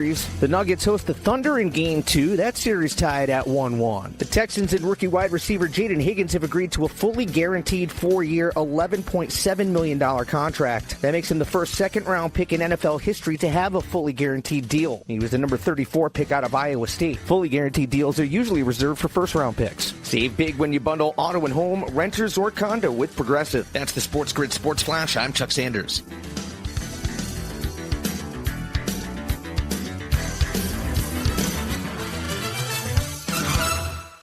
The Nuggets host the Thunder in Game 2. That series tied at 1-1. The Texans and rookie wide receiver Jaden Higgins have agreed to a fully guaranteed 4-year, $11.7 million contract. That makes him the first second-round pick in NFL history to have a fully guaranteed deal. He was the number 34 pick out of Iowa State. Fully guaranteed deals are usually reserved for first-round picks. Save big when you bundle auto and home, renters, or condo with Progressive. That's the SportsGrid Sports Flash. I'm Chuck Sanders.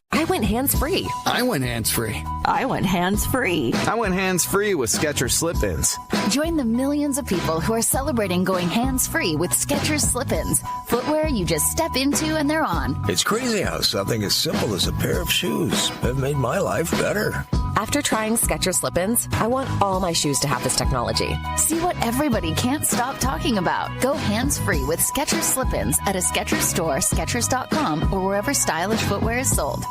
I went hands-free. I went hands-free. I went hands-free. I went hands-free with Skechers Slip-ins. Join the millions of people who are celebrating going hands-free with Skechers Slip-ins. Footwear you just step into and they're on. It's crazy how something as simple as a pair of shoes have made my life better. After trying Skechers Slip-ins, I want all my shoes to have this technology. See what everybody can't stop talking about. Go hands-free with Skechers Slip-ins at a Skechers store, Skechers.com, or wherever stylish footwear is sold.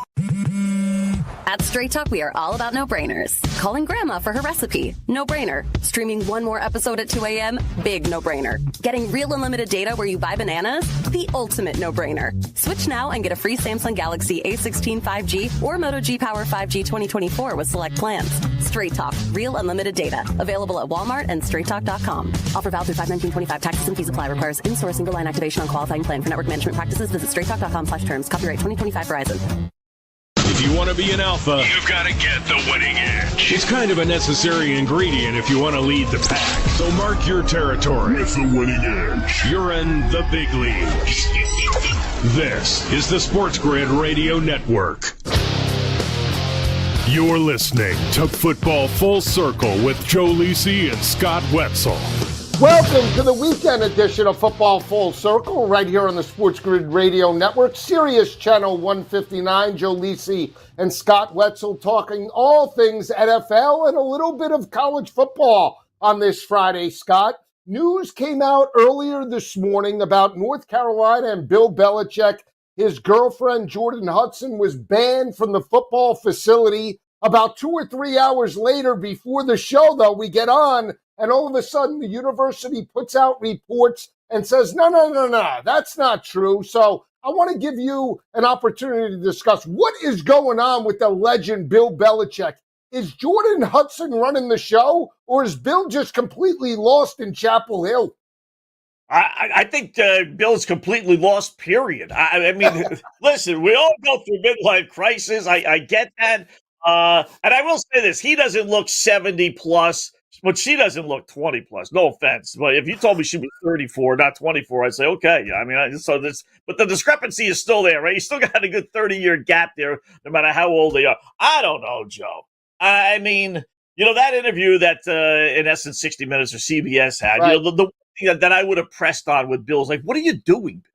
At Straight Talk, we are all about no-brainers. Calling Grandma for her recipe, no-brainer. Streaming one more episode at 2 a.m., big no-brainer. Getting real unlimited data where you buy bananas, the ultimate no-brainer. Switch now and get a free Samsung Galaxy A16 5G or Moto G Power 5G 2024 with select plans. Straight Talk, real unlimited data. Available at Walmart and StraightTalk.com. Offer valid through 5/19/25. Taxes and fees apply. Requires in-source single line activation on qualifying plan. For network management practices, visit StraightTalk.com/terms. Copyright 2025 Verizon. If you want to be an alpha, you've got to get the winning edge. It's kind of a necessary ingredient if you want to lead the pack. So mark your territory with the winning edge. You're in the big leagues. This is the SportsGrid Radio Network. You're listening to Football Full Circle with Joe Lisi and Scott Wetzel. Welcome to the weekend edition of Football Full Circle, right here on the SportsGrid Radio Network, Sirius Channel 159. Joe Lisi and Scott Wetzel talking all things NFL and a little bit of college football on this Friday, Scott. News came out earlier this morning about North Carolina and Bill Belichick. His girlfriend, Jordan Hudson, was banned from the football facility. About 2 or 3 hours later, before the show, though, we get on, and all of a sudden the university puts out reports and says, no, that's not true. So I want to give you an opportunity to discuss what is going on with the legend Bill Belichick. Is Jordan Hudson running the show, or is Bill just completely lost in Chapel Hill? I think Bill's completely lost, period. I mean, listen, we all go through midlife crisis. I get that. And I will say this, he doesn't look 70 plus, but she doesn't look 20 plus. No offense. But if you told me she was 34, not 24, I'd say, okay. I mean, but the discrepancy is still there, right? You still got a good 30-year gap there, no matter how old they are. I don't know, Joe. I mean, that interview that, in essence, 60 Minutes or CBS had, right. The one thing that I would have pressed on with Bill is like, what are you doing, Bill?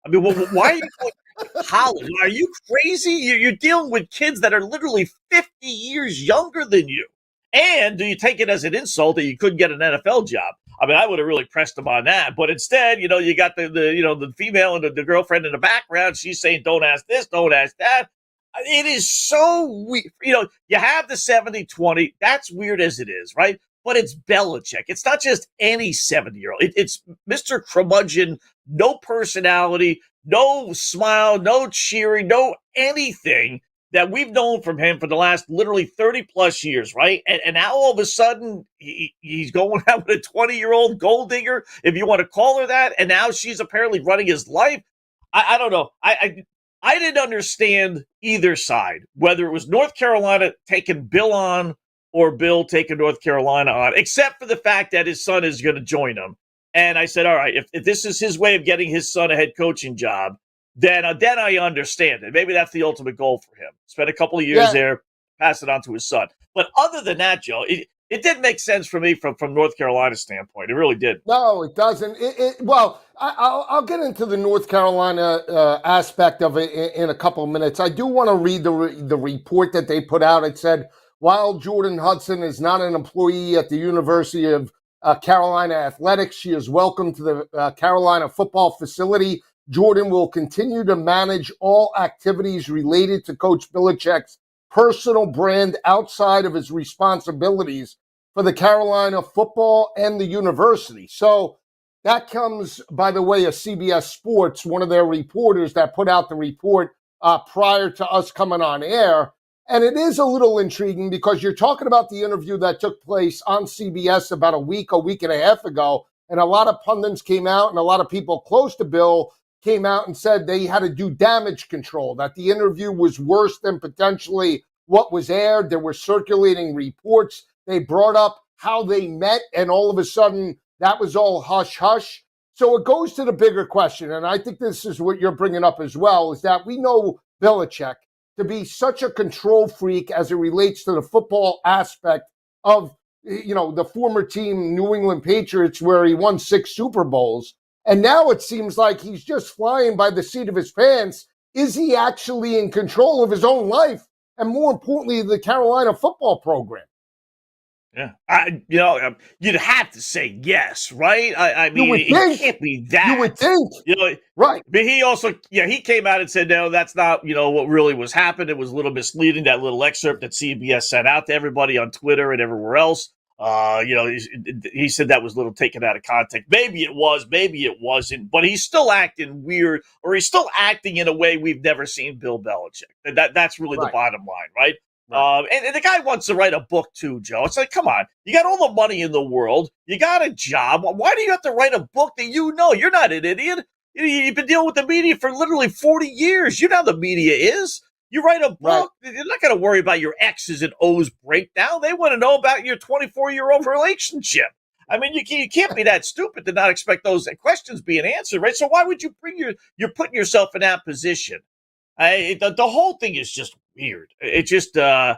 I mean, why are you going to college? Are you crazy? You're dealing with kids that are literally 50 years younger than you. And do you take it as an insult that you couldn't get an NFL job? I mean, I would have really pressed him on that. But instead, you got the female and the girlfriend in the background. She's saying, don't ask this, don't ask that. It is so weird. You have the 70-20. That's weird as it is, right? But it's Belichick. It's not just any 70-year-old. It's Mr. Curmudgeon, no personality, no smile, no cheering, no anything that we've known from him for the last literally 30-plus years, right? And now all of a sudden, he's going out with a 20-year-old gold digger, if you want to call her that, and now she's apparently running his life. I don't know. I didn't understand either side, whether it was North Carolina taking Bill on or Bill taking North Carolina on, except for the fact that his son is going to join him. And I said, all right, if this is his way of getting his son a head coaching job, then I understand it. Maybe that's the ultimate goal for him. Spend a couple of years there, pass it on to his son. But other than that, Joe, it didn't make sense for me from North Carolina's standpoint. It really did. No, it doesn't. I'll get into the North Carolina aspect of it in a couple of minutes. I do want to read the report that they put out. It said, while Jordan Hudson is not an employee at the University of Carolina Athletics, she is welcome to the Carolina football facility. Jordan will continue to manage all activities related to Coach Belichick's personal brand outside of his responsibilities for the Carolina football and the university. So That comes by the way of CBS Sports, one of their reporters that put out the report prior to us coming on air. And it is a little intriguing because you're talking about the interview that took place on CBS about a week and a half ago. And a lot of pundits came out and a lot of people close to Bill came out and said they had to do damage control, that the interview was worse than potentially what was aired. There were circulating reports. They brought up how they met, and all of a sudden that was all hush-hush. So it goes to the bigger question, and I think this is what you're bringing up as well, is that we know Belichick to be such a control freak as it relates to the football aspect of, the former team New England Patriots, where he won 6 Super Bowls. And now it seems like he's just flying by the seat of his pants. Is he actually in control of his own life? And more importantly, the Carolina football program? Yeah, you'd have to say yes, right? I mean, it can't be that. You would think, right? But he also, he came out and said, no, that's not, what really was happening. It was a little misleading. That little excerpt that CBS sent out to everybody on Twitter and everywhere else. He said that was a little taken out of context. Maybe it was, maybe it wasn't. But he's still acting weird, or he's still acting in a way we've never seen Bill Belichick. That's really the bottom line, right? And the guy wants to write a book too, Joe. It's like, come on, you got all the money in the world, you got a job. Why do you have to write a book that you're not an idiot? You've been dealing with the media for literally 40 years. You know how the media is. You write a book, You're not going to worry about your X's and O's breakdown. They want to know about your 24-year-old relationship. I mean, you can't be that stupid to not expect those questions being answered, right? So why would you you're putting yourself in that position? The whole thing is just weird. It just, I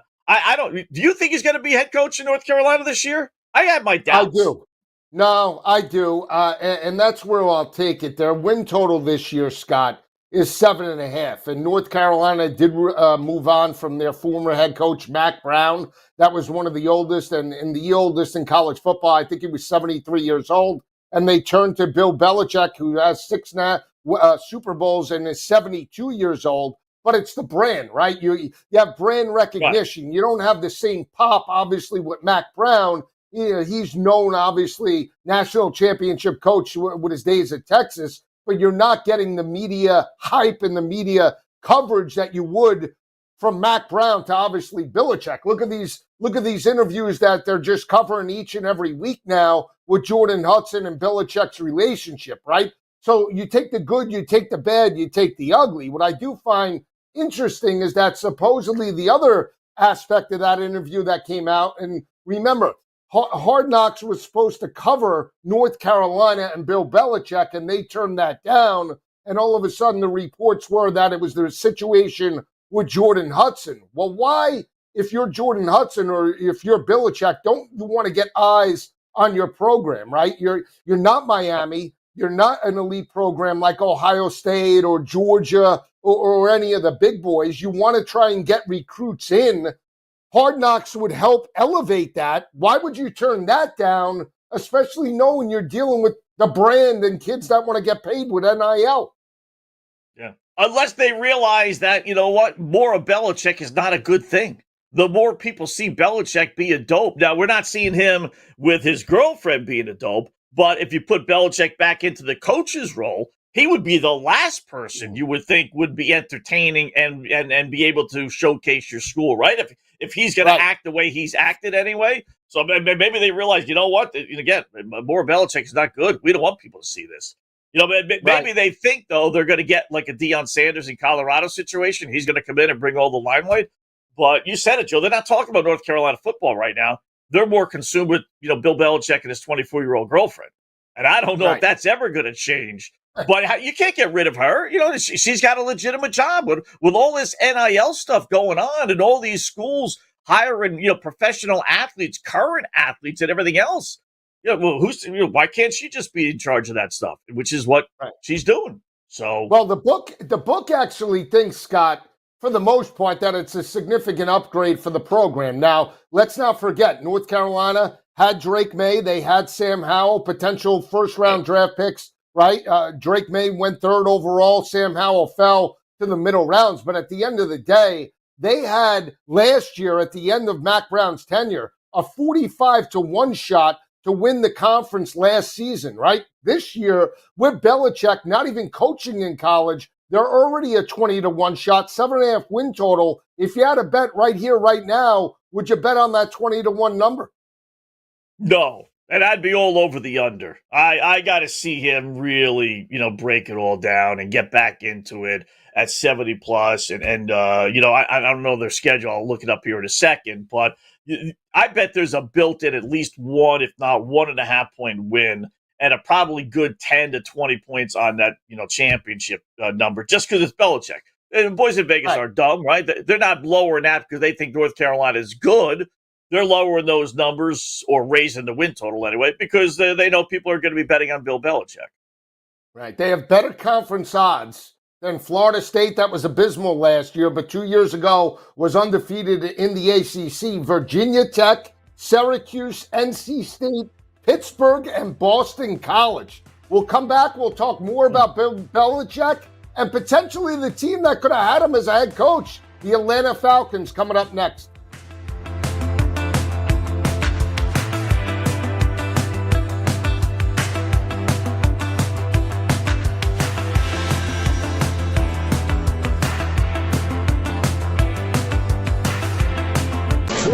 don't, do you think he's going to be head coach in North Carolina this year? I have my doubts. I do. No, I do. And that's where I'll take it. Their win total this year, Scott, is 7.5. And North Carolina did move on from their former head coach, Mac Brown. That was one of the oldest and the oldest in college football. I think he was 73 years old. And they turned to Bill Belichick, who has 6 Super Bowls and is 72 years old. But it's the brand, right? You have brand recognition. Right. You don't have the same pop, obviously, with Mac Brown. He's known, obviously, national championship coach with his days at Texas, but you're not getting the media hype and the media coverage that you would from Mac Brown to obviously Belichick. Look at these interviews that they're just covering each and every week now with Jordan Hudson and Belichick's relationship, right? So you take the good, you take the bad, you take the ugly. What I do find interesting is that supposedly the other aspect of that interview that came out, and remember, Hard Knocks was supposed to cover North Carolina and Bill Belichick, and they turned that down. And all of a sudden, the reports were that it was the situation with Jordan Hudson. Well, why, if you're Jordan Hudson or if you're Belichick, don't you want to get eyes on your program, right? You're not Miami. You're not an elite program like Ohio State or Georgia or any of the big boys. You want to try and get recruits in. Hard Knocks would help elevate that. Why would you turn that down, especially knowing you're dealing with the brand and kids that want to get paid with NIL? Yeah. Unless they realize that, more of Belichick is not a good thing. The more people see Belichick be a dope. Now, we're not seeing him with his girlfriend being a dope, but if you put Belichick back into the coach's role, he would be the last person you would think would be entertaining and be able to showcase your school, right? If he's going to act the way he's acted anyway. So maybe they realize, you know what? Again, more Belichick is not good. We don't want people to see this. Maybe they think, though, they're going to get like a Deion Sanders in Colorado situation. He's going to come in and bring all the limelight. But you said it, Joe. They're not talking about North Carolina football right now. They're more consumed with, Bill Belichick and his 24-year-old girlfriend. And I don't know if that's ever going to change. But you can't get rid of her. She's got a legitimate job with all this NIL stuff going on and all these schools hiring, professional athletes, current athletes, and everything else. Why can't she just be in charge of that stuff? Which is what she's doing. So, well, the book actually thinks, Scott, for the most part, that it's a significant upgrade for the program. Now, let's not forget, North Carolina had Drake May, they had Sam Howell, potential first-round draft picks. Right? Drake May went 3rd overall. Sam Howell fell to the middle rounds. But at the end of the day, they had last year, at the end of Mac Brown's tenure, a 45-1 shot to win the conference last season, right? This year, with Belichick not even coaching in college, they're already a 20-1 shot, 7.5 win total. If you had a bet right here, right now, would you bet on that 20-1 number? No. And I'd be all over the under. I got to see him really, break it all down and get back into it at 70 plus. And I don't know their schedule. I'll look it up here in a second. But I bet there's a built-in at least one, if not 1.5 point win, and a probably good 10 to 20 points on that, championship number, just because it's Belichick. And the boys in Vegas are dumb, right? They're not lowering that because they think North Carolina is good. They're lowering those numbers or raising the win total anyway because they know people are going to be betting on Bill Belichick. Right. They have better conference odds than Florida State. That was abysmal last year, but 2 years ago was undefeated in the ACC. Virginia Tech, Syracuse, NC State, Pittsburgh, and Boston College. We'll come back. We'll talk more about Bill Belichick and potentially the team that could have had him as a head coach, the Atlanta Falcons, coming up next.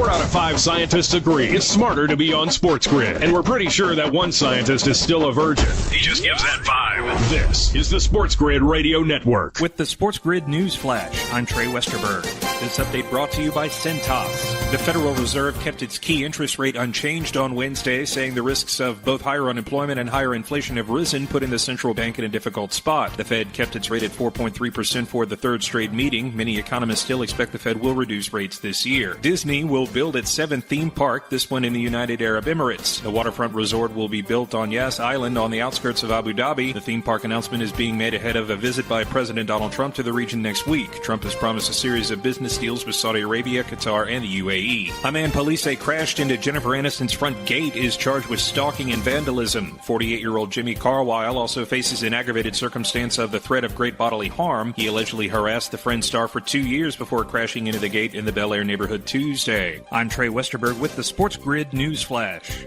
Out of 5 scientists agree it's smarter to be on SportsGrid, and we're pretty sure that one scientist is still a virgin. He just gives that vibe. This is the SportsGrid Radio Network. With the SportsGrid News Flash, I'm Trey Westerberg. This update brought to you by Cintas. The Federal Reserve kept its key interest rate unchanged on Wednesday, saying the risks of both higher unemployment and higher inflation have risen, putting the central bank in a difficult spot. The Fed kept its rate at 4.3% for the third straight meeting. Many economists still expect the Fed will reduce rates this year. Disney will build its 7th theme park, this one in the United Arab Emirates. The waterfront resort will be built on Yas Island on the outskirts of Abu Dhabi. The theme park announcement is being made ahead of a visit by President Donald Trump to the region next week. Trump has promised a series of business deals with Saudi Arabia, Qatar, and the UAE. A man police say crashed into Jennifer Aniston's front gate is charged with stalking and vandalism. 48-year-old Jimmy Carwile also faces an aggravated circumstance of the threat of great bodily harm. He allegedly harassed the Friends star for 2 years before crashing into the gate in the Bel Air neighborhood Tuesday. I'm Trey Westerberg with the SportsGrid News Flash.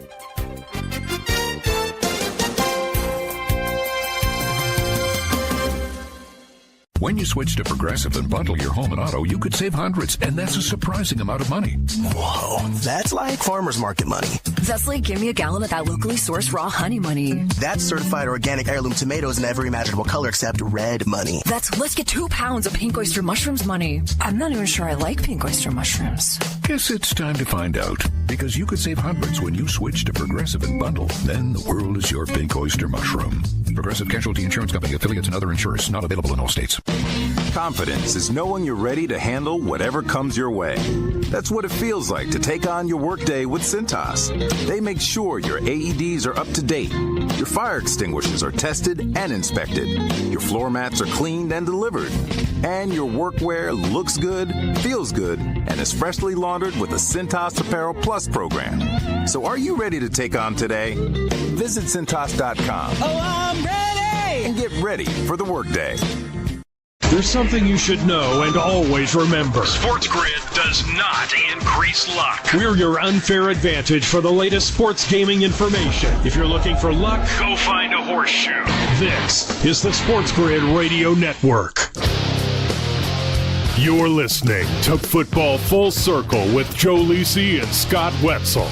When you switch to Progressive and bundle your home and auto, you could save hundreds, and that's a surprising amount of money. Whoa, that's like farmer's market money. That's like give me a gallon of that locally sourced raw honey money. That's certified organic heirloom tomatoes in every imaginable color except red money. That's let's get 2 pounds of pink oyster mushrooms money. I'm not even sure I like pink oyster mushrooms. Guess it's time to find out, because you could save hundreds when you switch to Progressive and bundle. Then the world is your pink oyster mushroom. Progressive Casualty Insurance Company, affiliates, and other insurers. Not available in all states. Confidence is knowing you're ready to handle whatever comes your way. That's what it feels like to take on your workday with Cintas. They make sure your AEDs are up to date, your fire extinguishers are tested and inspected, your floor mats are cleaned and delivered, and your workwear looks good, feels good, and is freshly laundered with the Cintas Apparel Plus program. So are you ready to take on today? Visit Cintas.com. Oh, I'm ready! And get ready for the workday. There's something you should know and always remember. SportsGrid does not increase luck. We're your unfair advantage for the latest sports gaming information. If you're looking for luck, go find a horseshoe. This is the SportsGrid Radio Network. You're listening to Football Full Circle with Joe Lisi and Scott Wetzel.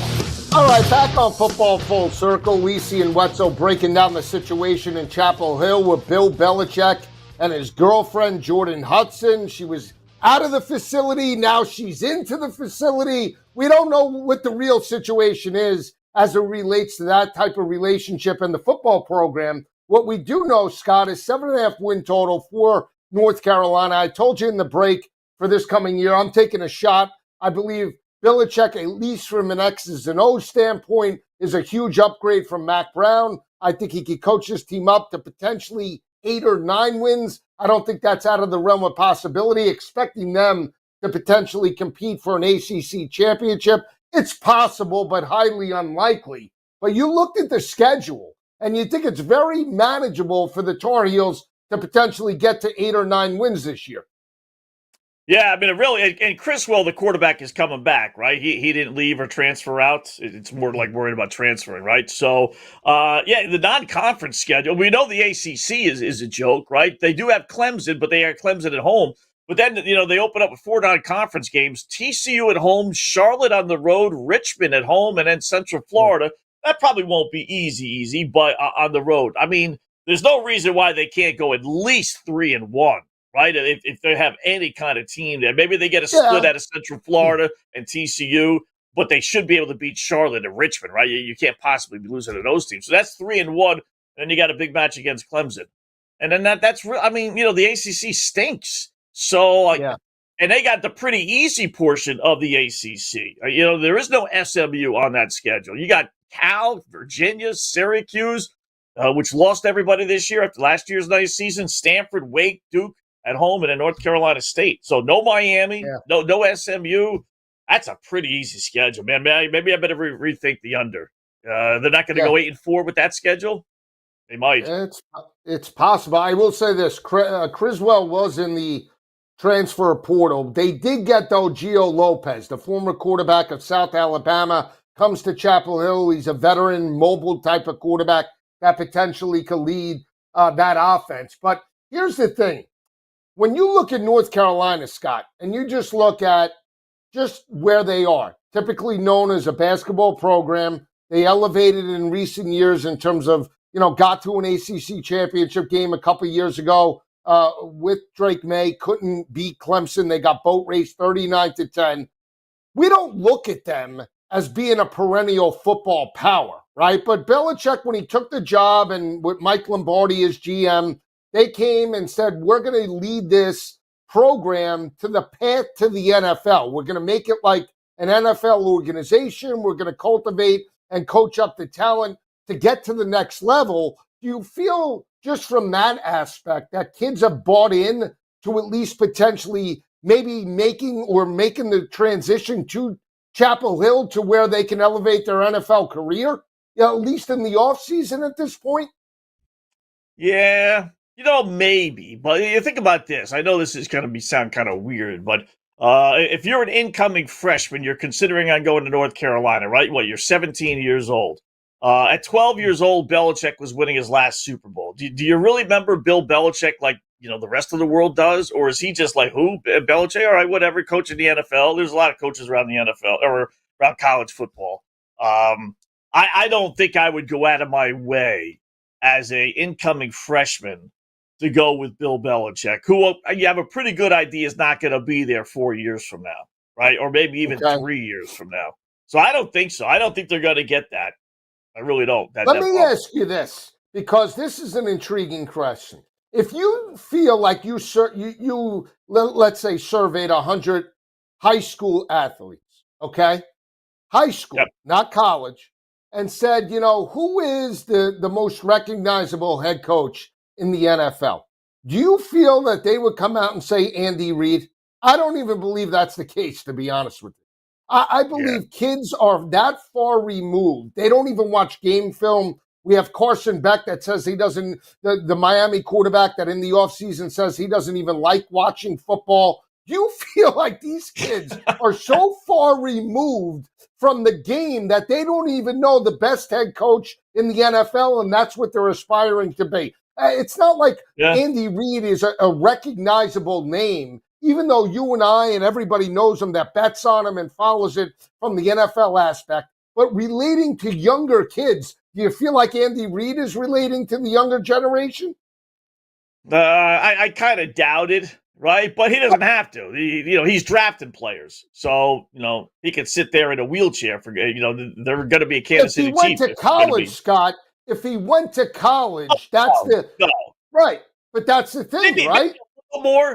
All right, back on Football Full Circle. Lisi and Wetzel breaking down the situation in Chapel Hill with Bill Belichick and his girlfriend, Jordan Hudson. She was out of the facility. Now she's into the facility. We don't know what the real situation is as it relates to that type of relationship in the football program. What we do know, Scott, is 7.5 win total for North Carolina. I told you in the break for this coming year, I'm taking a shot. I believe Belichick, at least from an X's and O's standpoint, is a huge upgrade from Mac Brown. I think he could coach this team up to potentially 8 or 9 wins. I don't think that's out of the realm of possibility. Expecting them to potentially compete for an ACC championship, it's possible, but highly unlikely. But you looked at the schedule, and you think it's very manageable for the Tar Heels to potentially get to 8 or 9 wins this year. Yeah, I mean, it really, and Criswell, the quarterback, is coming back, right? He didn't leave or transfer out. It's more like worried about transferring, right? So, yeah, the non-conference schedule. We know the ACC is a joke, right? They do have Clemson, but they have Clemson at home. But then, they open up with 4 non-conference games: TCU at home, Charlotte on the road, Richmond at home, and then Central Florida. That probably won't be easy, but on the road. I mean, there's no reason why they can't go at least 3-1. Right? If they have any kind of team there, maybe they get a split out of Central Florida and TCU, but they should be able to beat Charlotte and Richmond, right? You can't possibly be losing to those teams. So that's 3-1, and then you got a big match against Clemson, and then that's real. I mean, the ACC stinks, so and they got the pretty easy portion of the ACC. There is no SMU on that schedule. You got Cal, Virginia, Syracuse, which lost everybody this year after last year's nice season. Stanford, Wake, Duke at home, and then North Carolina State. So no Miami, no SMU. That's a pretty easy schedule, man. Maybe I better rethink the under. They're not going to go 8-4 with that schedule. They might. It's possible. I will say this: Criswell was in the transfer portal. They did get, though, Gio Lopez, the former quarterback of South Alabama, comes to Chapel Hill. He's a veteran, mobile type of quarterback that potentially could lead that offense. But here's the thing. When you look at North Carolina, Scott, and you just look at just where they are, typically known as a basketball program, they elevated in recent years in terms of, got to an ACC championship game a couple years ago with Drake May, couldn't beat Clemson. They got boat raced 39-10. We don't look at them as being a perennial football power, right? But Belichick, when he took the job and with Mike Lombardi as GM, they came and said, we're going to lead this program to the path to the NFL. We're going to make it like an NFL organization. We're going to cultivate and coach up the talent to get to the next level. Do you feel, just from that aspect, that kids have bought in to at least potentially maybe making the transition to Chapel Hill to where they can elevate their NFL career, at least in the offseason at this point? Yeah. Maybe, but you think about this. I know this is going to sound kind of weird, but if you're an incoming freshman, you're considering on going to North Carolina, right? You're 17 years old. At 12 years old, Belichick was winning his last Super Bowl. Do you really remember Bill Belichick like, the rest of the world does? Or is he just like, who? Belichick? All right, whatever, coach in the NFL. There's a lot of coaches around the NFL or around college football. I don't think I would go out of my way as a incoming freshman to go with Bill Belichick, who you have a pretty good idea is not going to be there 4 years from now, right? Or maybe even 3 years from now. So I don't think so. I don't think they're going to get that. I really don't. Let me ask you this, because this is an intriguing question. If you feel like you let's say surveyed 100 high school athletes, okay? High school, not college, and said, who is the most recognizable head coach in the NFL? Do you feel that they would come out and say Andy Reid? I don't even believe that's the case, to be honest with you. I believe kids are that far removed. They don't even watch game film. We have Carson Beck that says he doesn't, the Miami quarterback that in the offseason says he doesn't even like watching football. Do you feel like these kids are so far removed from the game that they don't even know the best head coach in the NFL, and that's what they're aspiring to be? It's not like Andy Reid is a recognizable name, even though you and I and everybody knows him that bets on him and follows it from the NFL aspect. But relating to younger kids, do you feel like Andy Reid is relating to the younger generation? I kind of doubt it, right? But he doesn't have to. He's drafting players. So, he can sit there in a wheelchair for, they're going to be a Kansas City Chiefs. If he went to college, Scott, if he went to college, right. But that's the thing, right?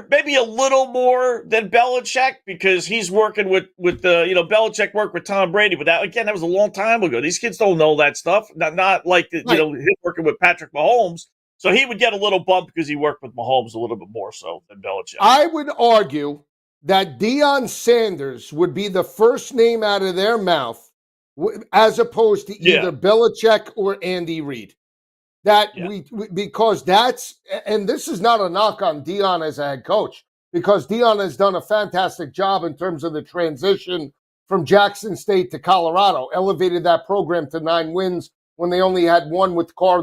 Maybe a little more than Belichick, because he's working with Belichick worked with Tom Brady, but that was a long time ago. These kids don't know that stuff. Not like him working with Patrick Mahomes. So he would get a little bump because he worked with Mahomes a little bit more so than Belichick. I would argue that Deion Sanders would be the first name out of their mouth, as opposed to either Belichick or Andy Reid. Because that's, and this is not a knock on Deion as a head coach, because Deion has done a fantastic job in terms of the transition from Jackson State to Colorado, elevated that program to 9 wins when they only had one with Carl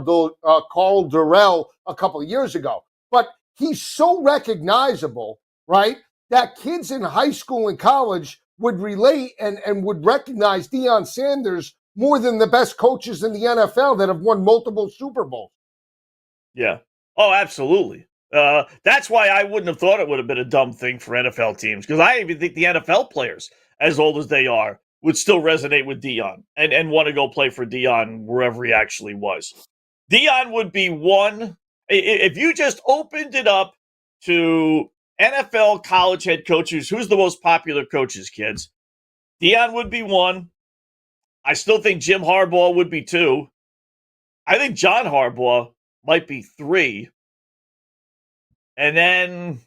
Durrell a couple of years ago. But he's so recognizable, right, that kids in high school and college would relate and would recognize Deion Sanders more than the best coaches in the NFL that have won multiple Super Bowls. Yeah. Oh, absolutely. That's why I wouldn't have thought it would have been a dumb thing for NFL teams, because I even think the NFL players, as old as they are, would still resonate with Deion and want to go play for Deion wherever he actually was. Deion would be one. If you just opened it up to NFL college head coaches, who's the most popular coaches, kids? Deion would be one. I still think Jim Harbaugh would be 2. I think John Harbaugh might be 3. And then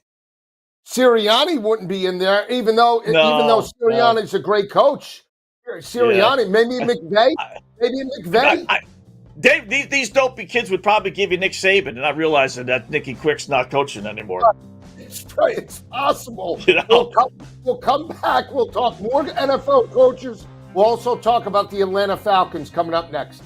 Sirianni wouldn't be in there, even though Sirianni's a great coach. Sirianni, maybe McVay. Dave, these dopey kids would probably give you Nick Saban and not realizing that Nicky Quick's not coaching anymore. It's possible. You know? We'll come back. We'll talk more NFL coaches. We'll also talk about the Atlanta Falcons coming up next.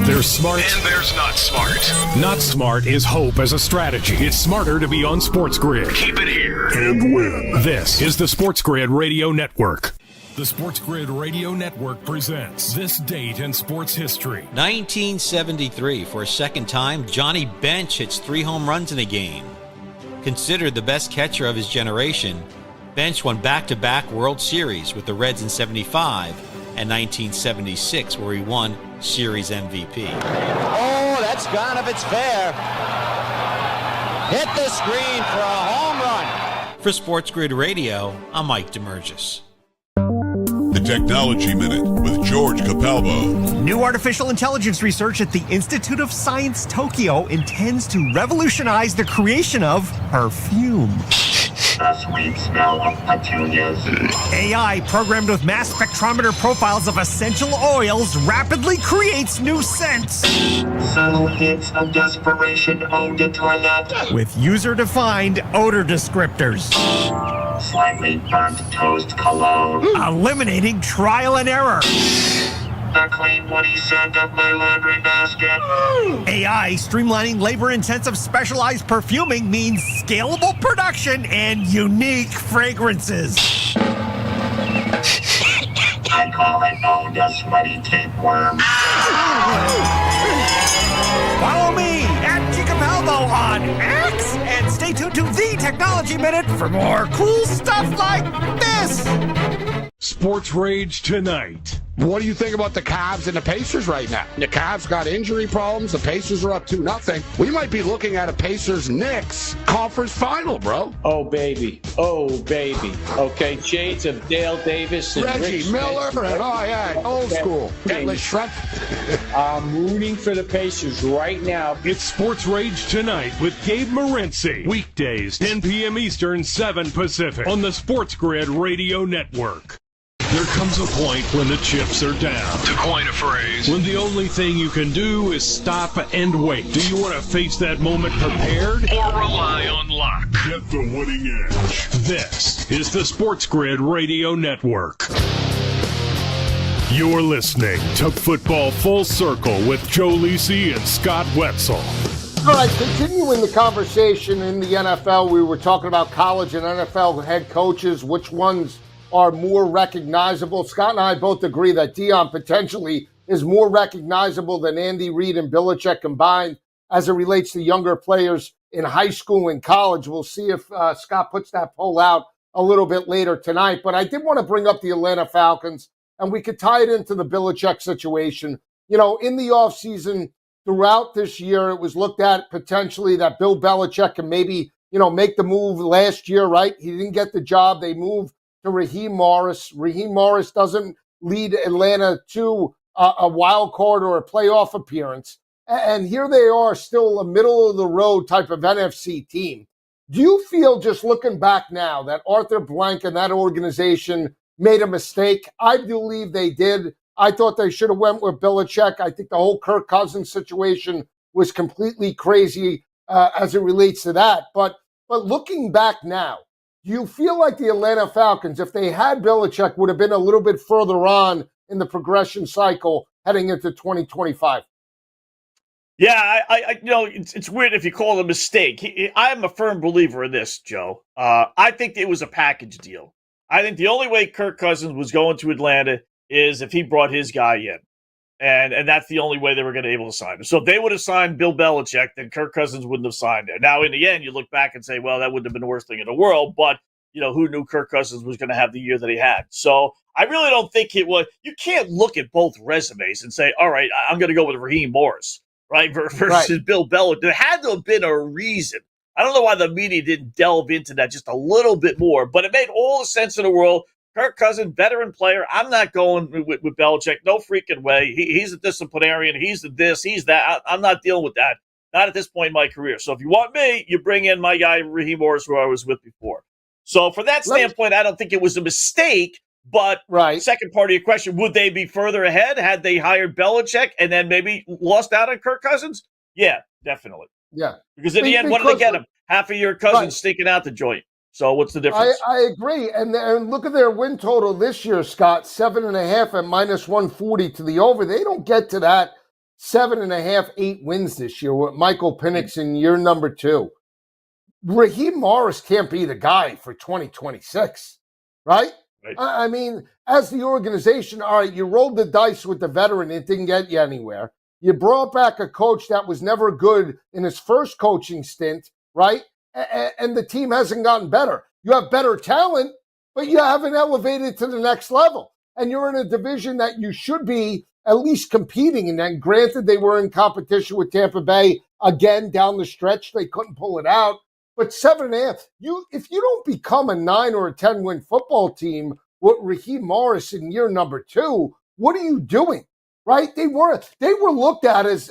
There's smart. And there's not smart. Not smart is hope as a strategy. It's smarter to be on SportsGrid. Keep it here. And win. This is the SportsGrid Radio Network. The SportsGrid Radio Network presents This Date in Sports History. 1973. For a second time, Johnny Bench hits 3 home runs in a game. Considered the best catcher of his generation, Bench won back-to-back World Series with the Reds in 75 and 1976, where he won Series MVP. Oh, that's gone if it's fair. Hit the screen for a home run. For SportsGrid Radio, I'm Mike DeMurgis. The Technology Minute with George Capalbo. New artificial intelligence research at the Institute of Science Tokyo intends to revolutionize the creation of perfume. The sweet smell of petunias. AI programmed with mass spectrometer profiles of essential oils rapidly creates new scents. Subtle hints of desperation eau de toilette. With user-defined odor descriptors. Slightly burnt toast cologne. Eliminating trial and error. The clean woody scent of my laundry basket. AI streamlining labor-intensive specialized perfuming means scalable production and unique fragrances. I call it eau de sweaty tapeworm. Follow me at Capalbo on X and stay tuned to The Technology Minute for more cool stuff like this. Sports Rage Tonight. What do you think about the Cavs and the Pacers right now? The Cavs got injury problems. The Pacers are up 2-0. We might be looking at a Pacers-Knicks conference final, bro. Oh, baby. Oh, baby. Okay, shades of Dale Davis and Reggie Rick Miller. Smith. And, oh, yeah, old school. I'm rooting for the Pacers right now. It's Sports Rage Tonight with Gabe Morency. Weekdays, 10 p.m. Eastern, 7 Pacific on the SportsGrid Radio Network. There comes a point when the chips are down. To coin a phrase. When the only thing you can do is stop and wait. Do you want to face that moment prepared? Or rely on luck? Get the winning edge. This is the SportsGrid Radio Network. You're listening to Football Full Circle with Joe Lisi and Scott Wetzel. All right, continuing the conversation in the NFL, we were talking about college and NFL head coaches, which ones are more recognizable. Scott and I both agree that Deion potentially is more recognizable than Andy Reid and Belichick combined as it relates to younger players in high school and college. We'll see if Scott puts that poll out a little bit later tonight. But I did want to bring up the Atlanta Falcons, and we could tie it into the Belichick situation. You know, in the offseason, throughout this year, it was looked at potentially that Bill Belichick can maybe, make the move last year, right? He didn't get the job. They moved to Raheem Morris. Raheem Morris doesn't lead Atlanta to a wild card or a playoff appearance. And here they are, still a middle-of-the-road type of NFC team. Do you feel, just looking back now, that Arthur Blank and that organization, made a mistake. I believe they did. I thought they should have went with Belichick. I think the whole Kirk Cousins situation was completely crazy as it relates to that. But looking back now, do you feel like the Atlanta Falcons, if they had Belichick, would have been a little bit further on in the progression cycle heading into 2025? Yeah, it's weird if you call it a mistake. I am a firm believer in this, Joe. I think it was a package deal. I think the only way Kirk Cousins was going to Atlanta is if he brought his guy in. And that's the only way they were going to be able to sign him. So if they would have signed Bill Belichick, then Kirk Cousins wouldn't have signed there. Now, in the end, you look back and say, well, that wouldn't have been the worst thing in the world. But, who knew Kirk Cousins was going to have the year that he had? So I really don't think it was. You can't look at both resumes and say, all right, I'm going to go with Raheem Morris, right, versus Bill Belichick. There had to have been a reason. I don't know why the media didn't delve into that just a little bit more, but it made all the sense in the world. Kirk Cousins, veteran player. I'm not going with Belichick. No freaking way. He's a disciplinarian. He's the this. He's that. I'm not dealing with that. Not at this point in my career. So if you want me, you bring in my guy, Raheem Morris, who I was with before. So from that standpoint, I don't think it was a mistake. But second part of your question, would they be further ahead had they hired Belichick and then maybe lost out on Kirk Cousins? Yeah, definitely. Yeah. Because in the end, what did they get him? Half of your cousins sticking out the joint. So what's the difference? I agree. And look at their win total this year, Scott, 7.5 at minus 140 to the over. They don't get to that 7.5, 8 wins this year with Michael Penix in year number 2. Raheem Morris can't be the guy for 2026, right? I mean, as the organization, all right, you rolled the dice with the veteran. It didn't get you anywhere. You brought back a coach that was never good in his first coaching stint, right? And the team hasn't gotten better. You have better talent, but you haven't elevated to the next level. And you're in a division that you should be at least competing in. And granted, they were in competition with Tampa Bay again down the stretch. They couldn't pull it out. But 7.5, if you don't become a 9 or a 10 win football team with Raheem Morris in year number 2, what are you doing? Right? They were looked at as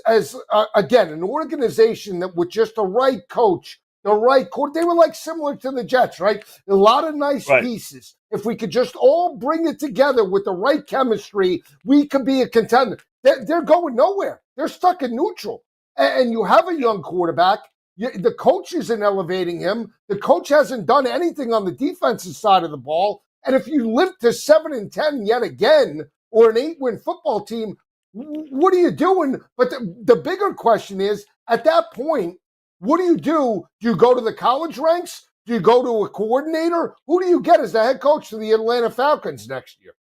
again, an organization that with just the right coach, the right court, they were like similar to the Jets, right? A lot of nice pieces. If we could just all bring it together with the right chemistry, we could be a contender. They're going nowhere. They're stuck in neutral. And you have a young quarterback. The coach isn't elevating him. The coach hasn't done anything on the defensive side of the ball. And if you limp to 7-10 yet again, or an 8-win football team, what are you doing? But the bigger question is, at that point, what do? Do you go to the college ranks? Do you go to a coordinator? Who do you get as the head coach to the Atlanta Falcons next year?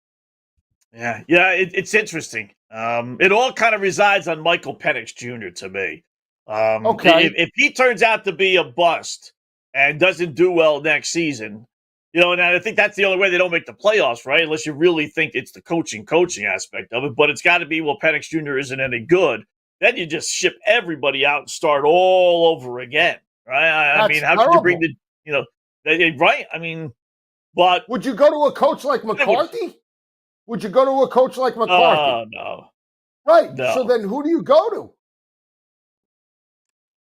Yeah, it's interesting. It all kind of resides on Michael Penix Jr. to me. If he turns out to be a bust and doesn't do well next season, and I think that's the only way they don't make the playoffs, right? Unless you really think it's the coaching aspect of it. But it's got to be, Penix Jr. isn't any good. Then you just ship everybody out and start all over again, right? I mean, how could you bring right? I mean, but would you go to a coach like McCarthy? Would you go to a coach like McCarthy? No. Right. No. So then who do you go to?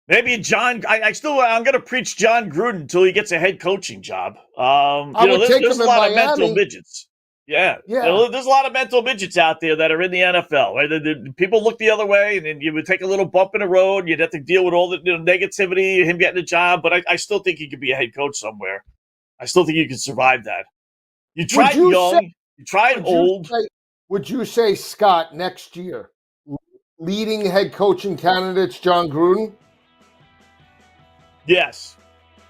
Maybe John. I'm going to preach John Gruden until he gets a head coaching job. There's a lot of mental midgets. Yeah. There's a lot of mental midgets out there that are in the NFL. Right? The people look the other way, and then you would take a little bump in the road. You'd have to deal with all the negativity, him getting a job. But I still think he could be a head coach somewhere. I still think you could survive that. You tried young. You tried old. Would you say, Scott, next year, leading head coaching candidates, John Gruden? Yes,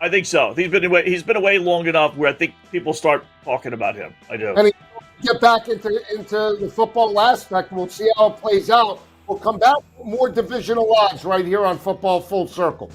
I think so. He's been away long enough where I think people start talking about him. I do. And get back into the football aspect. We'll see how it plays out. We'll come back with more divisional odds right here on Football Full Circle.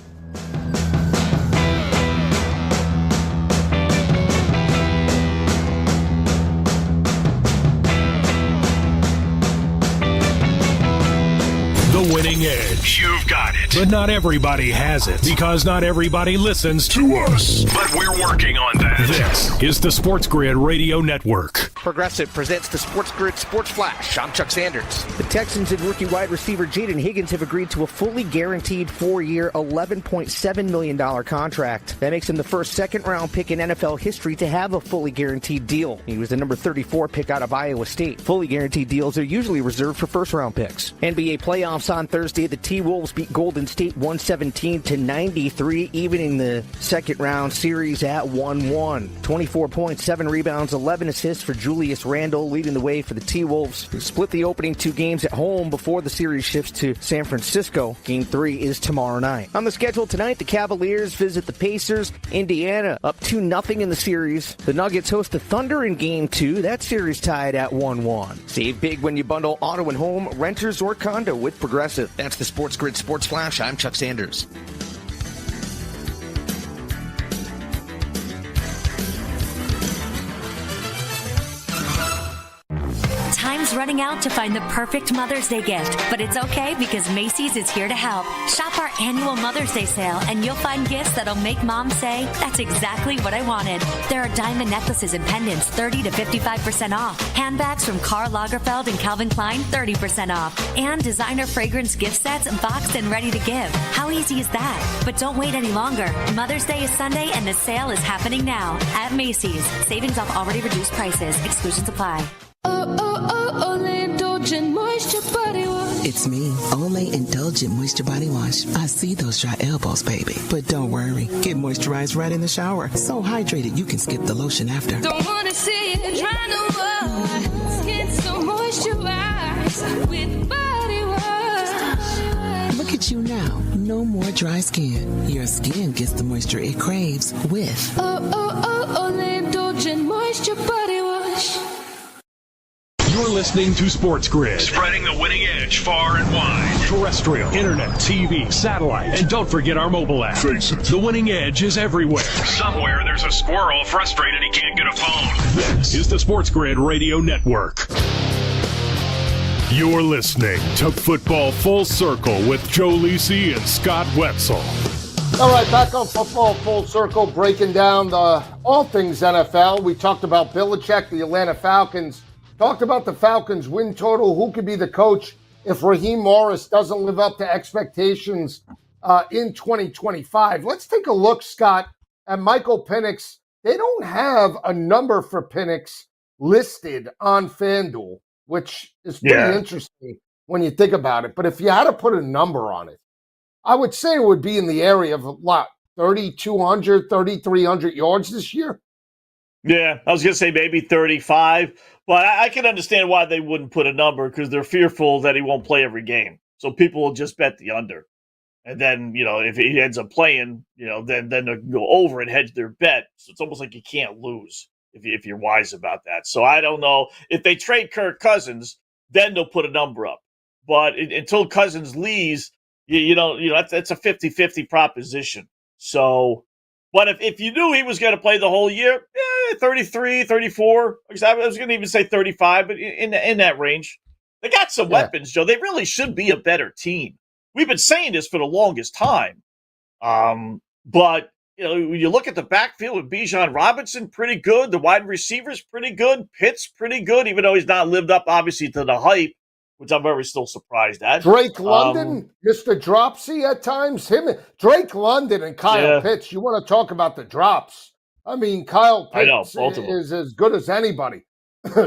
The winning edge. You've got it. But not everybody has it, because not everybody listens to us. But we're working on that. This is the SportsGrid Radio Network. Progressive presents the SportsGrid Sports Flash. I'm Chuck Sanders. The Texans and rookie wide receiver Jaden Higgins have agreed to a fully guaranteed 4-year, $11.7 million contract. That makes him the first second-round pick in NFL history to have a fully guaranteed deal. He was the number 34 pick out of Iowa State. Fully guaranteed deals are usually reserved for first-round picks. NBA playoffs on Thursday. The T-Wolves beat Golden State 117-93, evening the second-round series at 1-1. 24 points, 7 rebounds, 11 assists for Julius Randle, leading the way for the T-Wolves, who split the opening 2 games at home before the series shifts to San Francisco. Game 3 is tomorrow night. On the schedule tonight, the Cavaliers visit the Pacers. Indiana up 2-0 in the series. The Nuggets host the Thunder in Game 2. That series tied at 1-1. Save big when you bundle auto and home, renters, or condo with Progressive. That's the SportsGrid Sports Flash. I'm Chuck Sanders. Time's running out to find the perfect Mother's Day gift, but it's okay because Macy's is here to help. Shop our annual Mother's Day sale and you'll find gifts that'll make mom say, that's exactly what I wanted. There are diamond necklaces and pendants 30 to 55% off. Handbags from Karl Lagerfeld and Calvin Klein 30% off. And designer fragrance gift sets boxed and ready to give. How easy is that? But don't wait any longer. Mother's Day is Sunday and the sale is happening now at Macy's. Savings off already reduced prices. Exclusions apply. Olay Indulgent Moisture Body Wash. It's me, Olay Indulgent Moisture Body Wash. I see those dry elbows, baby. But don't worry, get moisturized right in the shower. So hydrated you can skip the lotion after. Don't want to see it dry no more. Skin so moisturized with body wash. Look at you now. No more dry skin. Your skin gets the moisture it craves with Olay Indulgent Moisture Body Wash. You're listening to Sports Grid. Spreading the winning edge far and wide. Terrestrial, internet, TV, satellite, and don't forget our mobile app. Face it. The winning edge is everywhere. Somewhere there's a squirrel frustrated he can't get a phone. This is the Sports Grid Radio Network. You're listening to Football Full Circle with Joe Lisi and Scott Wetzel. All right, back on Football Full Circle, breaking down all things NFL. We talked about Belichick, the Atlanta Falcons. Talked about the Falcons' win total. Who could be the coach if Raheem Morris doesn't live up to expectations in 2025? Let's take a look, Scott, at Michael Penix. They don't have a number for Penix listed on FanDuel, which is pretty interesting when you think about it. But if you had to put a number on it, I would say it would be in the area of 3,200, 3,300 yards this year. Yeah, I was going to say maybe 35, but I can understand why they wouldn't put a number because they're fearful that he won't play every game. So people will just bet the under. And then, if he ends up playing, then they'll go over and hedge their bet. So it's almost like you can't lose if you're wise about that. So I don't know. If they trade Kirk Cousins, then they'll put a number up. But until Cousins leaves, that's a 50-50 proposition. So, but if you knew he was going to play the whole year, 33, 34. I was going to even say 35, but in that range. They got some weapons, Joe. They really should be a better team. We've been saying this for the longest time. But, when you look at the backfield with Bijan Robinson, pretty good. The wide receivers, pretty good. Pitts, pretty good, even though he's not lived up, obviously, to the hype, which I'm very still surprised at. Drake London, Mr. Dropsy at times. Drake London and Kyle Pitts, you want to talk about the drops. I mean, Kyle Pitts is as good as anybody.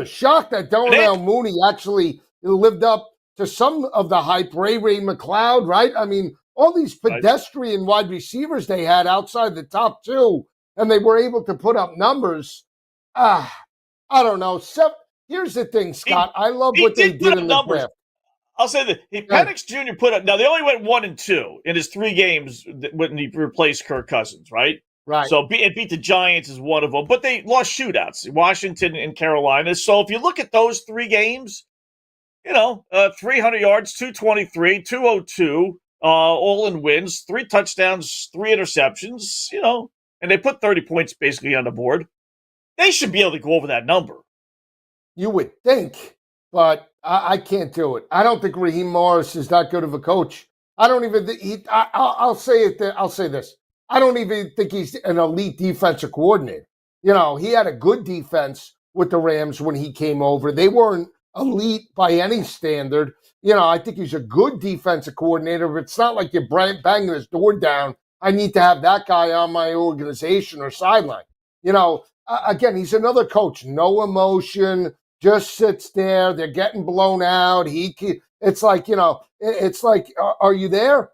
Shocked that Darnell Mooney actually lived up to some of the hype. Ray McLeod, right? I mean, all these pedestrian wide receivers they had outside the top 2, and they were able to put up numbers. I don't know. Here's the thing, Scott. I love what they did in the draft. I'll say that Penix Jr. put up. Now they only went 1-2 in his 3 games when he replaced Kirk Cousins, right? Right. So it beat the Giants is one of them, but they lost shootouts, Washington and Carolina. So if you look at those 3 games, 300 yards, 223, 202, all in wins, 3 touchdowns, 3 interceptions, and they put 30 points basically on the board. They should be able to go over that number. You would think, but I can't do it. I don't think Raheem Morris is that good of a coach. I don't even think I'll say it. I'll say this. I don't even think he's an elite defensive coordinator. He had a good defense with the Rams when he came over. They weren't elite by any standard. I think he's a good defensive coordinator, but it's not like you're banging his door down. I need to have that guy on my organization or sideline. Again, he's another coach. No emotion, just sits there. They're getting blown out. It's like, are you there?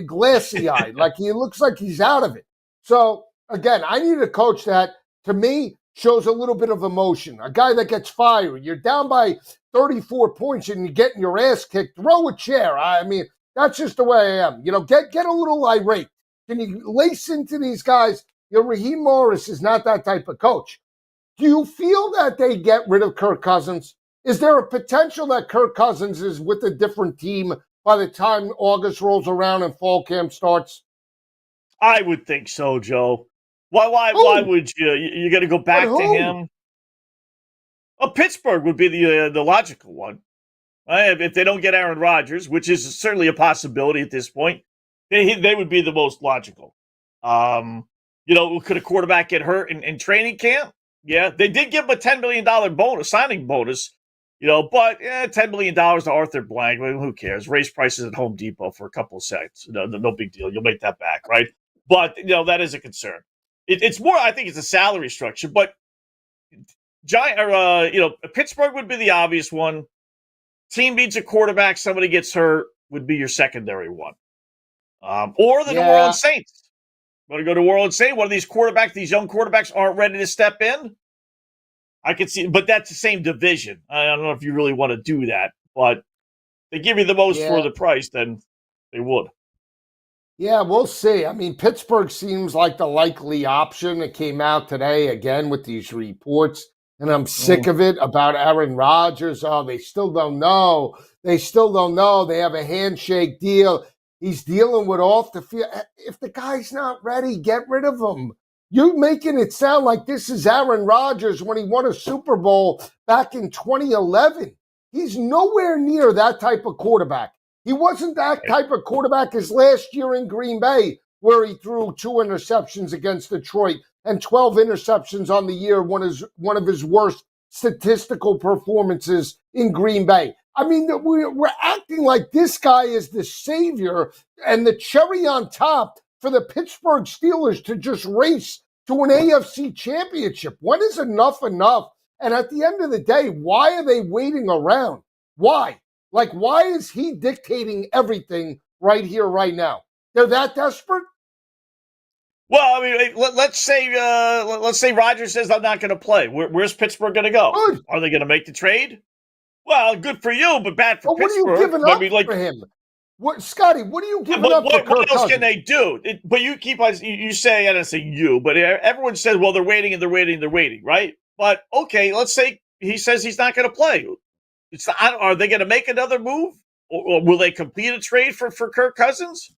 Glassy-eyed. Like he looks like he's out of it. So, again, I need a coach that, to me, shows a little bit of emotion. A guy that gets fired. You're down by 34 points and you're getting your ass kicked. Throw a chair. I mean, that's just the way I am. Get a little irate. Can you lace into these guys? Raheem Morris is not that type of coach. Do you feel that they get rid of Kirk Cousins? Is there a potential that Kirk Cousins is with a different team by the time August rolls around and fall camp starts? I would think so, Joe. Why would you? You're going to go back to him? Well, Pittsburgh would be the logical one. If they don't get Aaron Rodgers, which is certainly a possibility at this point, they would be the most logical. Could a quarterback get hurt in training camp? Yeah, they did give him a $10 million signing bonus, but $10 million to Arthur Blank, who cares? Raise prices at Home Depot for a couple of cents. No big deal. You'll make that back, right? But, that is a concern. It's more, I think it's a salary structure, but Pittsburgh would be the obvious one. Team needs a quarterback, somebody gets hurt, would be your secondary one. Or the New Orleans Saints. Want to go to New Orleans Saints? One of these young quarterbacks aren't ready to step in? I could see, but that's the same division. I don't know if you really want to do that, but they give you the most for the price, then they would. Yeah, we'll see. I mean, Pittsburgh seems like the likely option. It came out today again with these reports, and I'm sick of it about Aaron Rodgers. Oh, they still don't know. They have a handshake deal. He's dealing with off the field. If the guy's not ready, get rid of him. You're making it sound like this is Aaron Rodgers when he won a Super Bowl back in 2011. He's nowhere near that type of quarterback. He wasn't that type of quarterback as last year in Green Bay, where he threw 2 interceptions against Detroit and 12 interceptions on the year, one of his worst statistical performances in Green Bay. I mean, we're acting like this guy is the savior and the cherry on top for the Pittsburgh Steelers to just race to an AFC championship. When is enough enough? And at the end of the day, why are they waiting around? Why? Why is he dictating everything right here, right now? They're that desperate? Well, I mean, let's say Rodgers says I'm not going to play. Where's Pittsburgh going to go? Good. Are they going to make the trade? Well, good for you, but bad for Pittsburgh. What are you giving up for him? Scotty, what are you giving up for Kirk What else Cousins? can they do? But you keep on, you say, I don't say you, but everyone says, well, they're waiting, right? But, okay, let's say he says he's not going to play. Are they going to make another move? Or will they complete a trade for Kirk Cousins?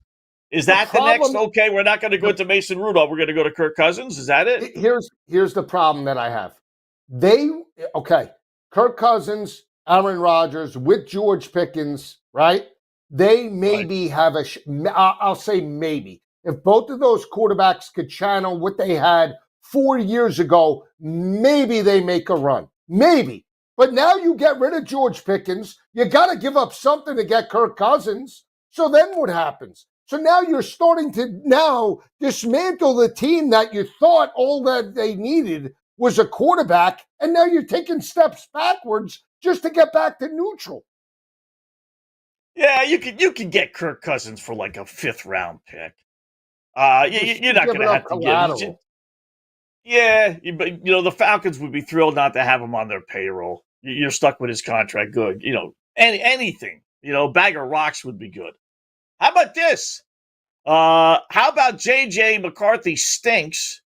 Is that the next? Okay, we're not going to go to Mason Rudolph. We're going to go to Kirk Cousins. Is that it? Here's the problem that I have. Kirk Cousins, Aaron Rodgers with George Pickens, right? They maybe have I'll say maybe. If both of those quarterbacks could channel what they had 4 years ago, maybe they make a run. Maybe. But now you get rid of George Pickens. You got to give up something to get Kirk Cousins. So then what happens? So now you're starting to dismantle the team that you thought all that they needed was a quarterback, and now you're taking steps backwards just to get back to neutral. Yeah, you can get Kirk Cousins for like a 5th round pick. You're not going to have to get him. Yeah, but the Falcons would be thrilled not to have him on their payroll. You're stuck with his contract. Good, anything. Bag of rocks would be good. How about this? How about J.J. McCarthy stinks,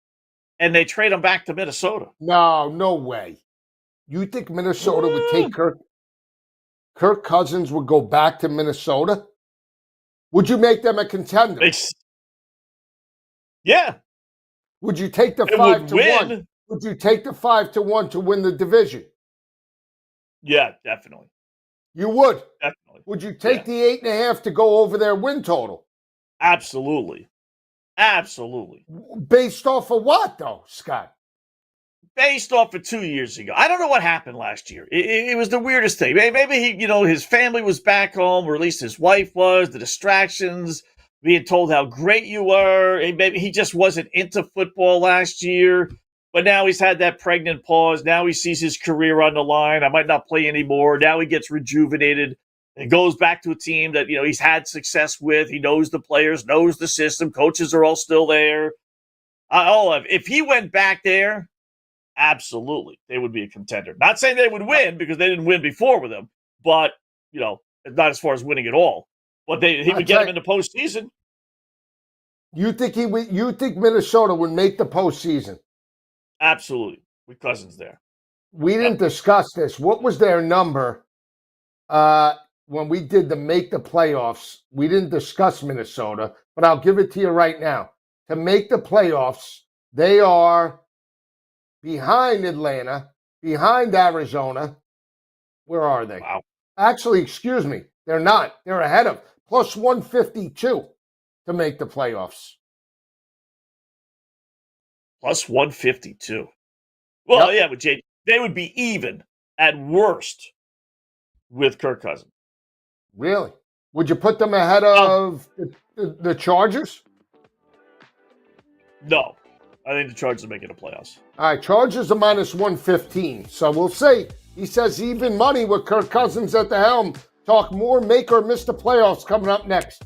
and they trade him back to Minnesota? No way. You think Minnesota would take Kirk Cousins would go back to Minnesota? Would you make them a contender? Yeah. Would you take the 5-1? Would you take the 5-1 to win the division? Yeah, definitely. You would? Definitely. Would you take the 8.5 to go over their win total? Absolutely. Based off of what, though, Scott? based off of 2 years ago. I don't know what happened last year. It was the weirdest thing. Maybe his family was back home, or at least his wife was, the distractions, being told how great you were. Maybe he just wasn't into football last year, but now he's had that pregnant pause. Now he sees his career on the line. I might not play anymore. Now he gets rejuvenated and goes back to a team that, he's had success with. He knows the players, knows the system. Coaches are all still there. If he went back there, absolutely, they would be a contender. Not saying they would win because they didn't win before with him, but, not as far as winning at all. But he would get him in the postseason. You think Minnesota would make the postseason? Absolutely. With Cousins there. We didn't discuss this. What was their number when we did make the playoffs? We didn't discuss Minnesota, but I'll give it to you right now. To make the playoffs, they are behind Atlanta, behind Arizona. Where are they? Wow. Actually, excuse me. They're not. They're ahead of plus 152 to make the playoffs. Plus 152. Well, Yep. yeah, but Jay, they would be even at worst with Kirk Cousins. Really? Would you put them ahead of the Chargers? No. I think the Chargers are making the playoffs. All right, Chargers are minus 115. So we'll see. He says even money with Kirk Cousins at the helm. Talk more make or miss the playoffs coming up next.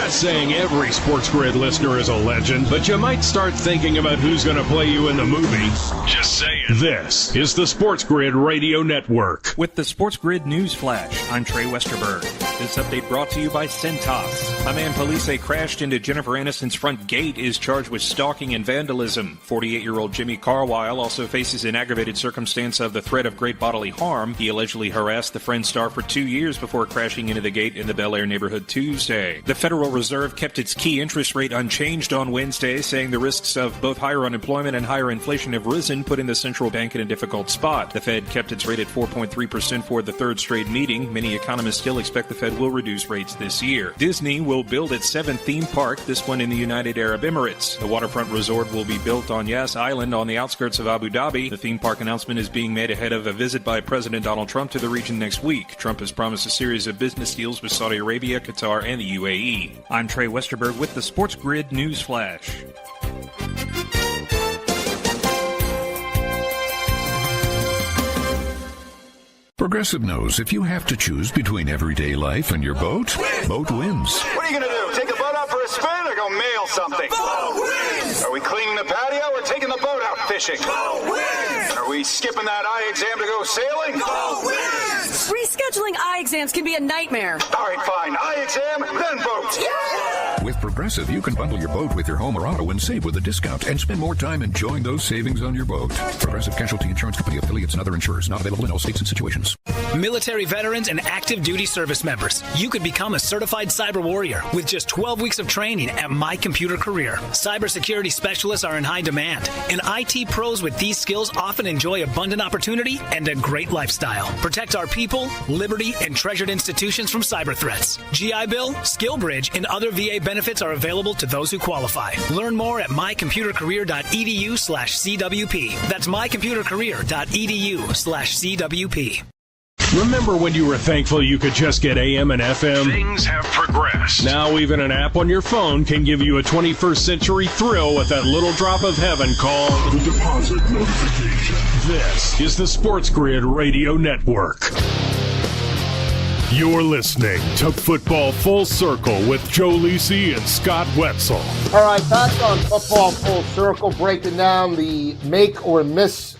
Saying every SportsGrid listener is a legend, but you might start thinking about who's going to play you in the movie. Just saying. This is the SportsGrid Radio Network. With the SportsGrid News Flash, I'm Trey Westerberg. This update brought to you by Cintas. A man police say crashed into Jennifer Aniston's front gate is charged with stalking and vandalism. 48-year-old Jimmy Carwile also faces an aggravated circumstance of the threat of great bodily harm. He allegedly harassed the Friends star for 2 years before crashing into the gate in the Bel Air neighborhood Tuesday. The Federal Reserve kept its key interest rate unchanged on Wednesday, saying the risks of both higher unemployment and higher inflation have risen, putting the central bank in a difficult spot. The Fed kept its rate at 4.3% for the third straight meeting. Many economists still expect the Fed will reduce rates this year. Disney will build its 7th theme park, this one in the United Arab Emirates. The waterfront resort will be built on Yas Island on the outskirts of Abu Dhabi. The theme park announcement is being made ahead of a visit by President Donald Trump to the region next week. Trump has promised a series of business deals with Saudi Arabia, Qatar, and the UAE. I'm Trey Westerberg with the SportsGrid News Flash. Progressive knows if you have to choose between everyday life and your boat, boat wins. What are you going to do? Take the boat out for a spin or go mail something? Boat wins! Are we cleaning the patio or taking the boat out fishing? Boat wins! Are we skipping that eye exam to go sailing? Boat wins! Rescheduling eye exams can be a nightmare. All right, fine. Eye exam, then boat. Yeah! With Progressive, you can bundle your boat with your home or auto and save with a discount and spend more time enjoying those savings on your boat. Progressive Casualty Insurance Company, affiliates, and other insurers. Not available in all states and situations. Military veterans and active duty service members, you could become a certified cyber warrior with just 12 weeks of training at My Computer Career. Cybersecurity specialists are in high demand, and IT pros with these skills often enjoy abundant opportunity and a great lifestyle. Protect our people, liberty, and treasured institutions from cyber threats. GI Bill, SkillBridge, and other VA benefits are available to those who qualify. Learn more at mycomputercareer.edu/CWP. That's mycomputercareer.edu/CWP. Remember when you were thankful you could just get AM and FM? Things have progressed. Now even an app on your phone can give you a 21st century thrill with that little drop of heaven called the deposit notification. This is the SportsGrid Radio Network. You're listening to Football Full Circle with Joe Lisi and Scott Wetzel. All right, back on Football Full Circle, breaking down the make or miss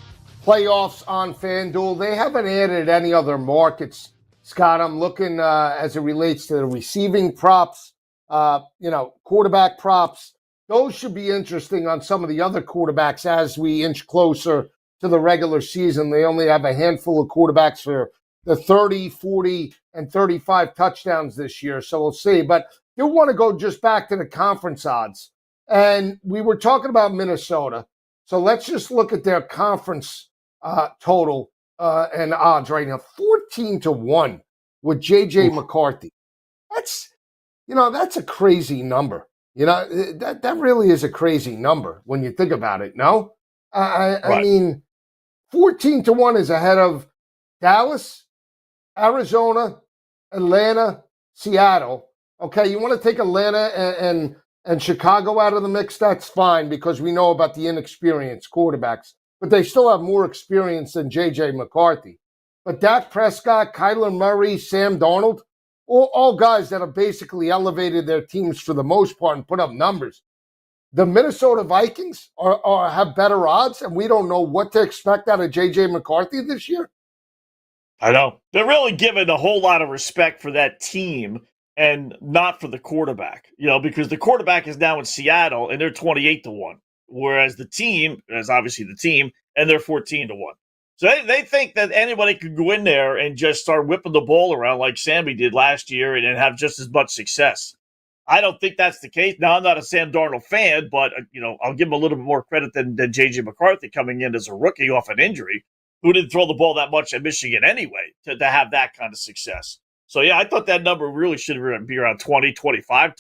playoffs on FanDuel. They haven't added any other markets, Scott. I'm looking as it relates to the receiving props, quarterback props. Those should be interesting on some of the other quarterbacks as we inch closer to the regular season. They only have a handful of quarterbacks for the 30, 40, and 35 touchdowns this year, so we'll see. But you want to go just back to the conference odds. And we were talking about Minnesota. So let's just look at their conference total and odds right now. 14-1 with J.J. McCarthy. That's a crazy number. That really is a crazy number when you think about it, no? I mean, 14-1 is ahead of Dallas, Arizona, Atlanta, Seattle. Okay, you want to take Atlanta and Chicago out of the mix, that's fine because we know about the inexperienced quarterbacks, but they still have more experience than J.J. McCarthy. But Dak Prescott, Kyler Murray, Sam Darnold, all guys that have basically elevated their teams for the most part and put up numbers. The Minnesota Vikings have better odds, and we don't know what to expect out of J.J. McCarthy this year. I know. They're really giving a whole lot of respect for that team and not for the quarterback, because the quarterback is now in Seattle and they're 28-1, whereas the team is obviously the team and they're 14-1. So they think that anybody could go in there and just start whipping the ball around like Sammy did last year and have just as much success. I don't think that's the case. Now, I'm not a Sam Darnold fan, but I'll give him a little bit more credit than J.J. McCarthy coming in as a rookie off an injury, who didn't throw the ball that much at Michigan anyway to have that kind of success. So, yeah, I thought that number really should be around 20, 25-1.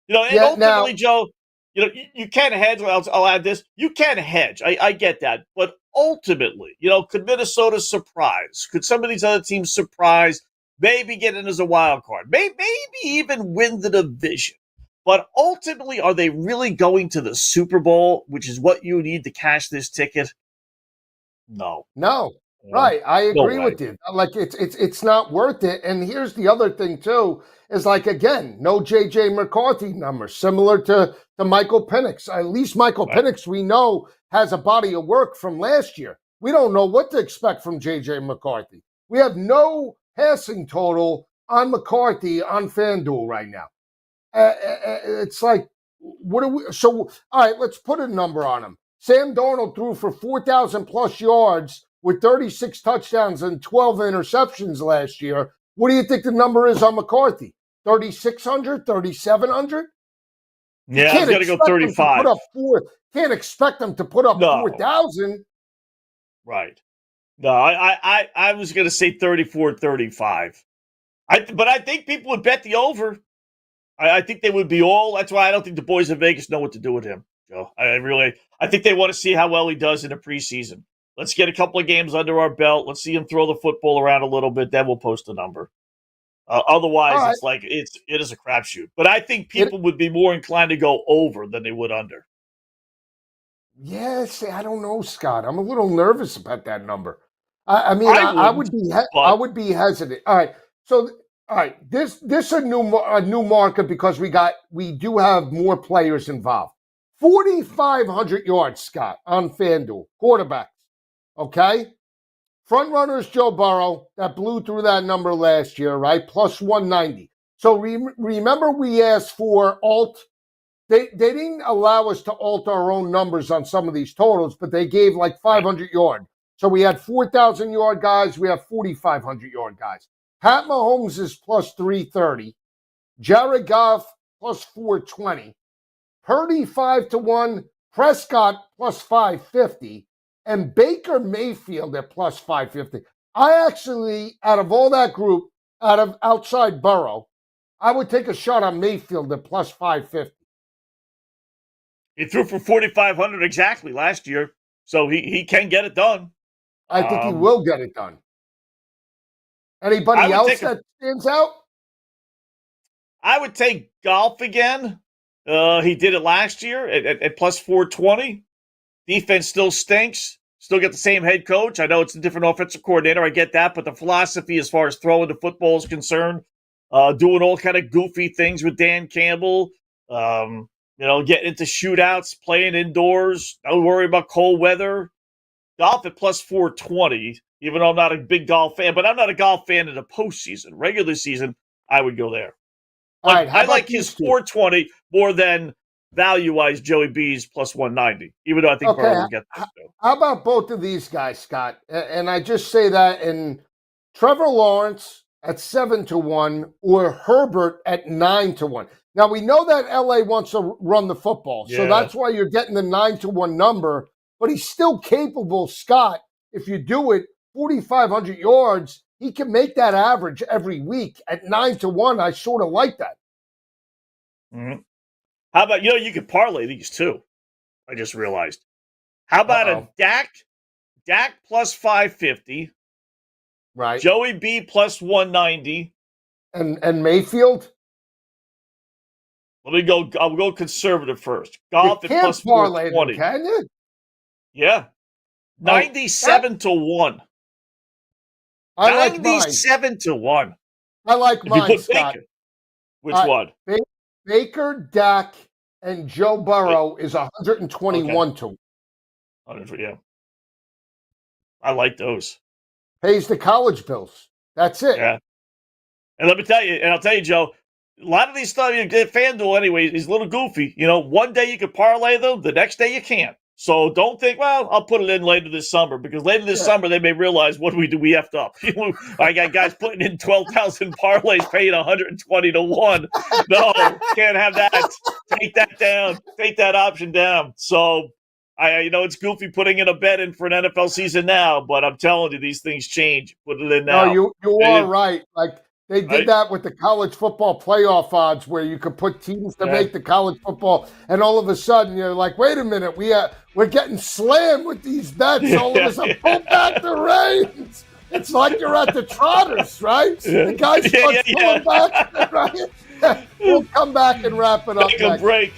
And ultimately, Joe, you can't hedge. I'll add this. You can't hedge. I get that. But ultimately, could Minnesota surprise? Could some of these other teams surprise? Maybe get in as a wild card. Maybe even win the division. But ultimately, are they really going to the Super Bowl, which is what you need to cash this ticket? No. Right. I agree with you. Like it's not worth it. And here's the other thing too, is again, no JJ McCarthy numbers, similar to Michael Penix. At least Michael Penix, we know, has a body of work from last year. We don't know what to expect from JJ McCarthy. We have no passing total on McCarthy on FanDuel right now. It's like, what are we? So, all right, let's put a number on him. Sam Darnold threw for 4,000 plus yards with 36 touchdowns and 12 interceptions last year. What do you think the number is on McCarthy? 3,600, 3,700? Yeah, I was going to go 35. Can't expect them to put up 4,000. Right. No, I was going to say 34, 35. But I think people would bet the over. I think they would be all. That's why I don't think the boys in Vegas know what to do with him, Joe. I think they want to see how well he does in the preseason. Let's get a couple of games under our belt. Let's see him throw the football around a little bit. Then we'll post a number. Otherwise, it's like it is a crapshoot. But I think people would be more inclined to go over than they would under. Yes, I don't know, Scott. I'm a little nervous about that number. I would be hesitant. All right, so this is a new market because we do have more players involved. 4,500 yards, Scott, on FanDuel quarterbacks. Okay, front runners Joe Burrow that blew through that number last year, right? Plus 190. So remember we asked for alt. They didn't allow us to alter our own numbers on some of these totals, but they gave like 500 yard. So we had 4,000 yard guys. We have 4,500 yard guys. Pat Mahomes is plus 330. Jared Goff plus 420. Purdy 5-1. Prescott plus 550. And Baker Mayfield at plus 550. I actually, out of all that group, outside Burrow, I would take a shot on Mayfield at plus 550. He threw for 4,500 exactly last year, so he can get it done. I think he will get it done. Anybody else that stands out? I would take Golf again. He did it last year at plus 420. Defense still stinks. Still get the same head coach. I know it's a different offensive coordinator. I get that. But the philosophy as far as throwing the football is concerned, doing all kind of goofy things with Dan Campbell, getting into shootouts, playing indoors, don't worry about cold weather. Golf at plus 420, even though I'm not a big golf fan. But I'm not a golf fan in the postseason. Regular season, I would go there. I like his 420 more than value-wise Joey B's plus 190, even though I think Burrow will get that. How about both of these guys, Scott? And I just say that in Trevor Lawrence at 7-1 or Herbert at 9-1. Now, we know that LA wants to run the football, so that's why you're getting the 9-1 number. but he's still capable, Scott. If you do it 4,500 yards, he can make that average every week at 9-1. I sort of like that. Mm-hmm. How about, you could parlay these too. I just realized. How about a Dak plus 550? Right. Joey B plus 190. And Mayfield? I'll go conservative first. Golf at plus parlay 420. them, can you? Yeah. 97 to 1. I like 97 to 1. I like mine, Scott. Baker. Which one? Baker, Dak, and Joe Burrow is 121 to 1. Yeah. I like those. Pays the college bills. That's it. Yeah. And let me tell you, I'll tell you, Joe, a lot of these stuff, FanDuel anyway, is a little goofy. One day you can parlay them, the next day you can't. So don't think, well, I'll put it in later this summer, because later this summer they may realize, what do we do? We effed up. I got guys putting in 12,000 parlays paying 120 to 1. No, can't have that. Take that down. Take that option down. So it's goofy putting in a bet in for an NFL season now, but I'm telling you, these things change. Put it in now. No, you are right. Like, they did that with the college football playoff odds, where you could put teams to make the college football, and all of a sudden you're like, wait a minute, we're getting slammed with these bets. All of a sudden, pull back the reins. It's like you're at the Trotters, right? The guys start pulling back, right? We'll come back and wrap it up. Take a break.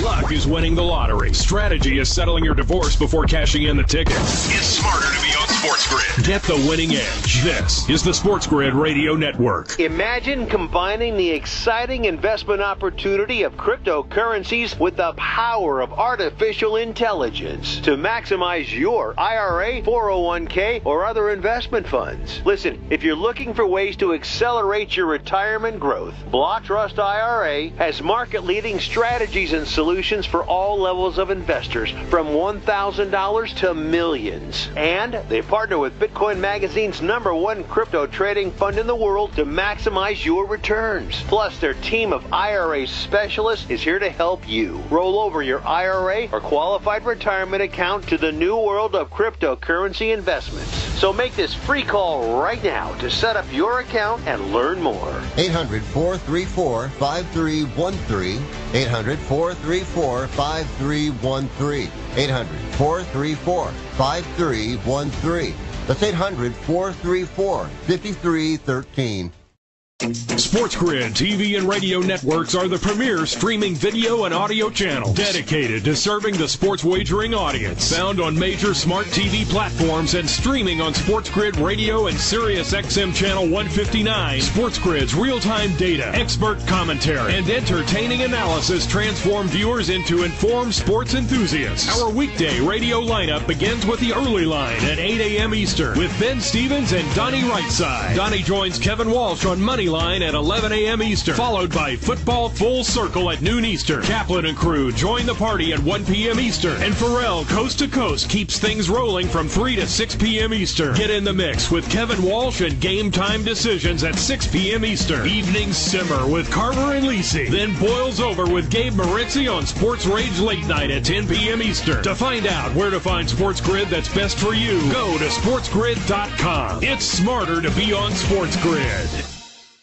Luck is winning the lottery. Strategy is settling your divorce before cashing in the ticket. It's smarter to be on SportsGrid. Get the winning edge. This is the SportsGrid Radio Network. Imagine combining the exciting investment opportunity of cryptocurrencies with the power of artificial intelligence to maximize your IRA, 401k, or other investment funds. Listen, if you're looking for ways to accelerate your retirement growth, Block Trust IRA has market-leading strategies and solutions for all levels of investors, from $1,000 to millions. And they partner with Bitcoin Magazine's #1 crypto trading fund in the world to maximize your returns. Plus, their team of IRA specialists is here to help you roll over your IRA or qualified retirement account to the new world of cryptocurrency investments. So make this free call right now to set up your account and learn more. 800-434-5313. 800-434-5313. 800-434-5313. That's 800-434-5313. SportsGrid TV and radio networks are the premier streaming video and audio channels dedicated to serving the sports wagering audience. Found on major smart TV platforms and streaming on SportsGrid Radio and SiriusXM Channel 159. SportsGrid's real-time data, expert commentary, and entertaining analysis transform viewers into informed sports enthusiasts. Our weekday radio lineup begins with the early line at 8 a.m. Eastern with Ben Stevens and Donnie Rightside. Donnie joins Kevin Walsh on Money Line at 11 a.m. Eastern, followed by Football Full Circle at noon Eastern. Kaplan and crew join the party at 1 p.m. Eastern, and Pharrell Coast to Coast keeps things rolling from 3 to 6 p.m. Eastern. Get in the mix with Kevin Walsh and Game Time Decisions at 6 p.m. Eastern. Evenings simmer with Carver and Lisi, then boils over with Gabe Moritzi on Sports Rage Late Night at 10 p.m. Eastern. To find out where to find SportsGrid that's best for you, go to sportsgrid.com. It's smarter to be on SportsGrid.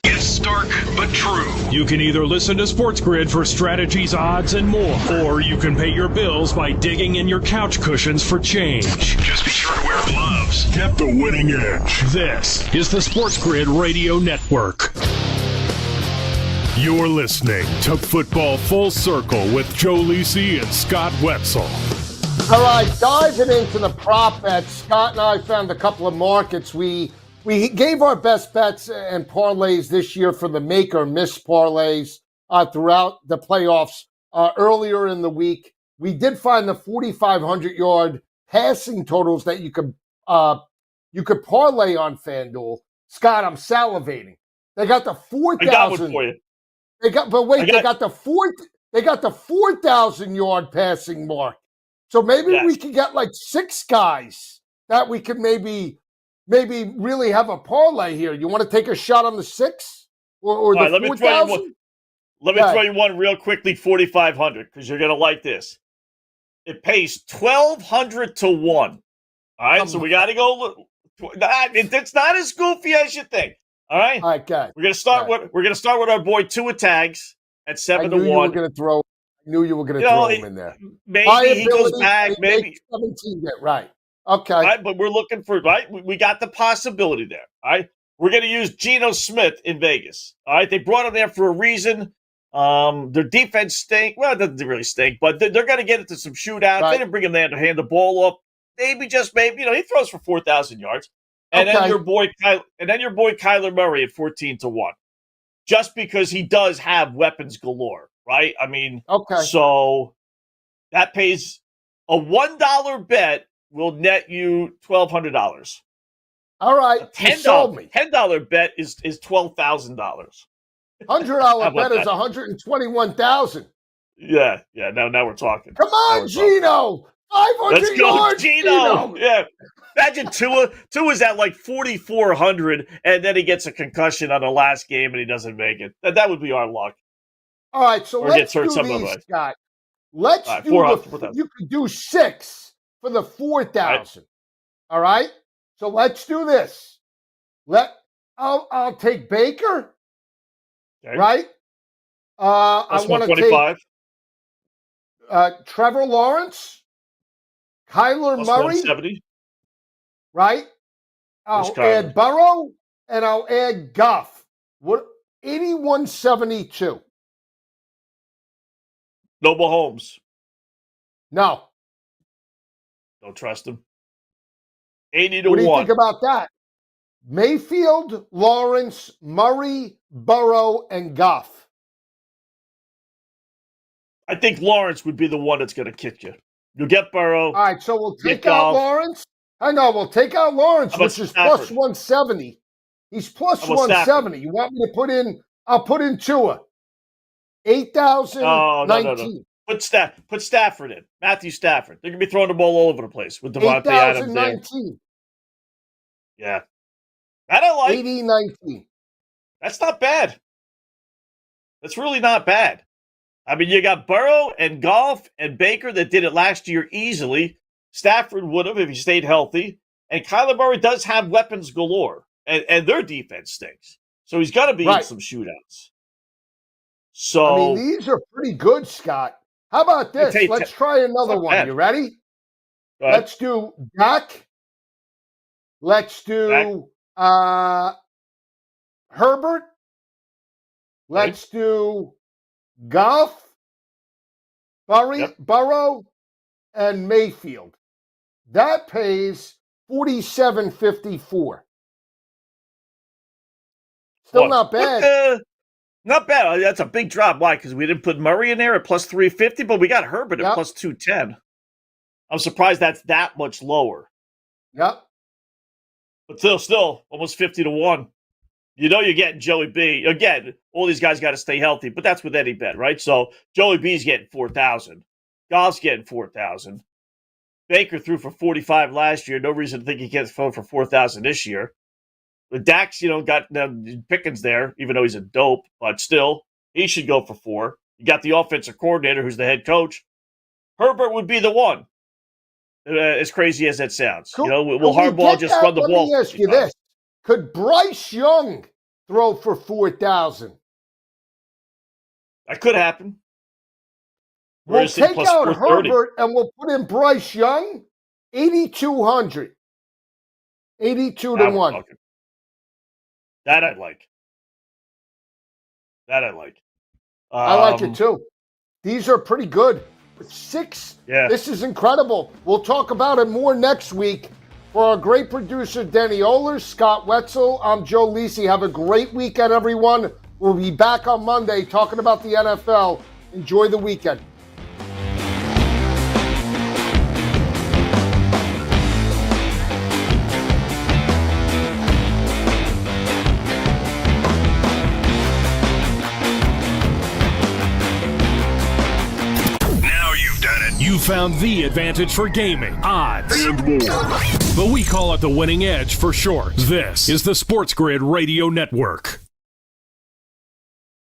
It's stark but true. You can either listen to SportsGrid for strategies, odds, and more, or you can pay your bills by digging in your couch cushions for change. Just be sure to wear gloves. Get the winning edge. This is the SportsGrid Radio Network. You're listening to Football Full Circle with Joe Lisi and Scott Wetzel. All right, diving into the prop bets, Scott and I found a couple of markets. We gave our best bets and parlays this year for the make or miss parlays throughout the playoffs earlier in the week. We did find the 4,500-yard passing totals that you could parlay on FanDuel. Scott, I'm salivating. They got the 4,000. I got one for you. They got the 4,000-yard passing mark. So maybe we could get like 6 guys that we could maybe really have a parlay here? You want to take a shot on the 6 or the 4,000? Let me throw you one real quickly, 4,500, because you're going to like this. It pays 1,200 to 1. All right, so we got to go. It's not as goofy as you think. All right. All right, guys. We're gonna start with our boy Tua Tags at 7 to 1. I knew you were going to throw him in there. Maybe he goes back. Maybe 17. Right. Okay. All right, but we're looking for We got the possibility there. All right. We're going to use Geno Smith in Vegas. All right. They brought him there for a reason. Their defense stink. Well, it doesn't really stink, but they're going to get into some shootouts. Right. They didn't bring him there to hand the ball off. Maybe, he throws for 4,000 yards. And then your boy Kyler Murray at 14 to 1. Just because he does have weapons galore, right? I mean, so that pays a $1 bet will net you $1,200. All right. $10 bet is $12,000. $100 bet is $121,000. Yeah. Now we're talking. Come on, Geno. 500 Let's go, yards, Geno. Yeah. Imagine Tua's at like 4,400, and then he gets a concussion on the last game, and he doesn't make it. That would be our luck. All right, so let's do these, Scott. Let's do you could do 6 for the 4,000. All right, so let's do this. I'll take Baker. Okay. Right. I want to take Trevor Lawrence, Kyler Murray. 170. Right? I'll add Burrow, and I'll add Goff. 81.72. No Mahomes. No. Don't trust him. 80 to 1. What do you think about that? Mayfield, Lawrence, Murray, Burrow, and Goff. I think Lawrence would be the one that's going to kick you. You'll get Burrow. All right, so we'll take out Lawrence. I know. We'll take out Lawrence, which is plus 170. He's plus 170. Stafford? You want me to put in? I'll put in Tua. 8,019. No. Put Stafford in. Matthew Stafford. They're going to be throwing the ball all over the place with Devontae Adams there. 8,019. Yeah. That I like. 80-19. That's not bad. That's really not bad. I mean, you got Burrow and Goff and Baker that did it last year easily. Stafford would have if he stayed healthy. And Kyler Murray does have weapons galore. And their defense stinks. So he's got to be in some shootouts. So I mean, these are pretty good, Scott. How about this? Let's try another one. Bad. You ready? Let's do Dak. Let's do Herbert. Let's do Goff, Burrow, and Mayfield. That pays $47.54. Still not bad. Not bad. That's a big drop. Why? Because we didn't put Murray in there at plus 350, but we got Herbert at plus 210. I'm surprised that's that much lower. Yep. But still almost 50 to 1. You know you're getting Joey B. Again, all these guys got to stay healthy, but that's with any bet, right? So Joey B's getting 4,000. Goff's getting 4,000. Baker threw for 45 last year. No reason to think he can't throw for 4,000 this year. The Dax, got Pickens there, even though he's a dope, but still, he should go for 4. You got the offensive coordinator, who's the head coach. Herbert would be the one. As crazy as that sounds, will Harbaugh just run the ball? Let me ask you this: could Bryce Young throw for 4,000? That could happen. We'll take out Herbert and we'll put in Bryce Young. 8,200. 82 to 1. That I like. I like it too. These are pretty good. 6. Yeah. This is incredible. We'll talk about it more next week. For our great producer, Danny Ohlers, Scott Wetzel, I'm Joe Lisi. Have a great weekend, everyone. We'll be back on Monday talking about the NFL. Enjoy the weekend. found the advantage for gaming, odds, and more. But we call it the winning edge for short. This is the SportsGrid Radio Network.